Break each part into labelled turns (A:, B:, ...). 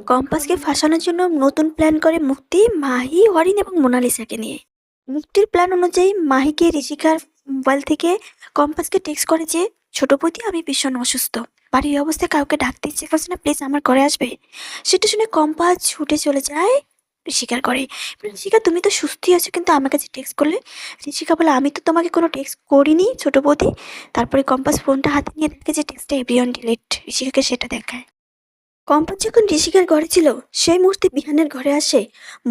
A: কম্পাসকে ফাঁসানোর জন্য নতুন প্ল্যান করে মুক্তি, মাহি, অরিন এবং মোনালিসাকে নিয়ে। মুক্তির প্ল্যান অনুযায়ী মাহিকে ঋষিকার মোবাইল থেকে কম্পাসকে টেক্সট করে যে, ছোট বৌদি আমি ভীষণ অসুস্থ, বাড়ির অবস্থায় কাউকে ডাকতে ইচ্ছে করছে না, প্লিজ আমার ঘরে আসবে। সেটা শুনে কম্পাস ছুটে চলে যায় ঋষিকার ঘরে। এবার, ঋষিকা তুমি তো সুস্থই আছো, কিন্তু আমার কাছে টেক্সট করলে? ঋষিকা বলে, আমি তো তোমাকে কোনো টেক্সট করিনি ছোট বৌদি। তারপরে কম্পাস ফোনটা হাতে নিয়ে দেখে যে টেক্সটটা এভরিওয়ান ডিলিট, ঋষিকাকে সেটা দেখায়। কম্পন যখন ঋষিকার ঘরে ছিল, সেই মুহূর্তে বিহানের ঘরে আসে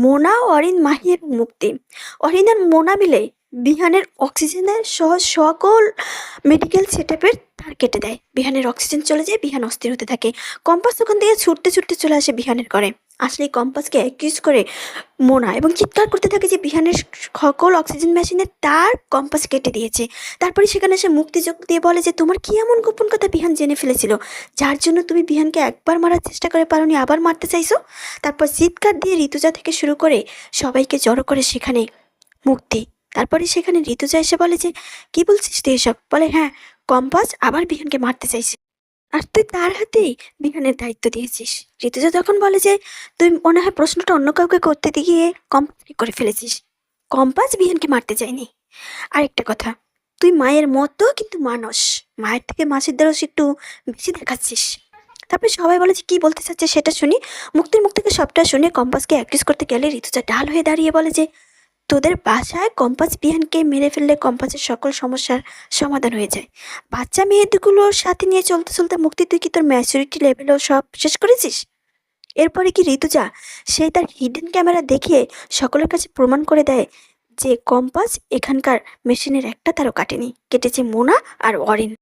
A: মোনা, অরিন, মাহি এবং মুক্তি। অরিন আর মোনা মিলে বিহানের অক্সিজেনের সহ সকল মেডিকেল সেট আপের তার কেটে দেয়। বিহানের অক্সিজেন চলে যায়, বিহান অস্থির হতে থাকে। কম্পাস তখন থেকে ছুটতে ছুটতে চলে আসে বিহানের ঘরে। আসলে কম্পাসকে অ্যাকিউজ করে মোনা এবং চিৎকার করতে থাকে যে বিহানের সকল অক্সিজেন মেশিনের তার কম্পাস কেটে দিয়েছে। তারপরে সেখানে সে মুক্তি যোগ দিয়ে বলে যে, তোমার কি এমন গোপন কথা বিহান জেনে ফেলেছিল, যার জন্য তুমি বিহানকে একবার মারার চেষ্টা করে পারোনি, আবার মারতে চাইছো? তারপর চিৎকার দিয়ে ঋতুজা থেকে শুরু করে সবাইকে জড়ো করে সেখানে মুক্তি। তারপরে সেখানে ঋতুজা এসে বলে যে, কি বলছিস তুই এসব? বলে, হ্যাঁ, কম্পাস আবার বিহানকে মারতে চাইছে, আর তুই তার হাতেই বিহানের দায়িত্ব দিয়েছিস। ঋতুজা তখন বলে যে, তুই মনে হয় প্রশ্নটা অন্য কাউকে করতে গিয়ে কম্পাস করে ফেলেছিস। কম্পাস বিহানকে মারতে চায়নি। আরেকটা কথা, তুই মায়ের মতো কিন্তু মানুষ, মায়ের থেকে মাসির দরস একটু বেশি দেখাচ্ছিস। তারপরে সবাই বলে যে, কি বলতে চাচ্ছে সেটা শুনি। মুক্তির মুখ থেকে সবটা শুনে কম্পাসকে অ্যাকিউজ করতে গেলে ঋতুজা ঢাল হয়ে দাঁড়িয়ে বলে যে, তোদের বাসায় কম্পাস বিহানকে মেরে ফেললে কম্পাসের সকল সমস্যার সমাধান হয়ে যায়। বাচ্চা মেয়েগুলোর সাথে নিয়ে চলতে চলতে মুক্তি, তুই কি তোর ম্যাচুরিটি লেভেলও সব শেষ করেছিস? এরপরে কি ঋতুজা সে তার হিডেন ক্যামেরা দেখিয়ে সকলের কাছে প্রমাণ করে দেয় যে কম্পাস এখানকার মেশিনের একটা তারও কাটেনি, কেটেছে মোনা আর অরিন।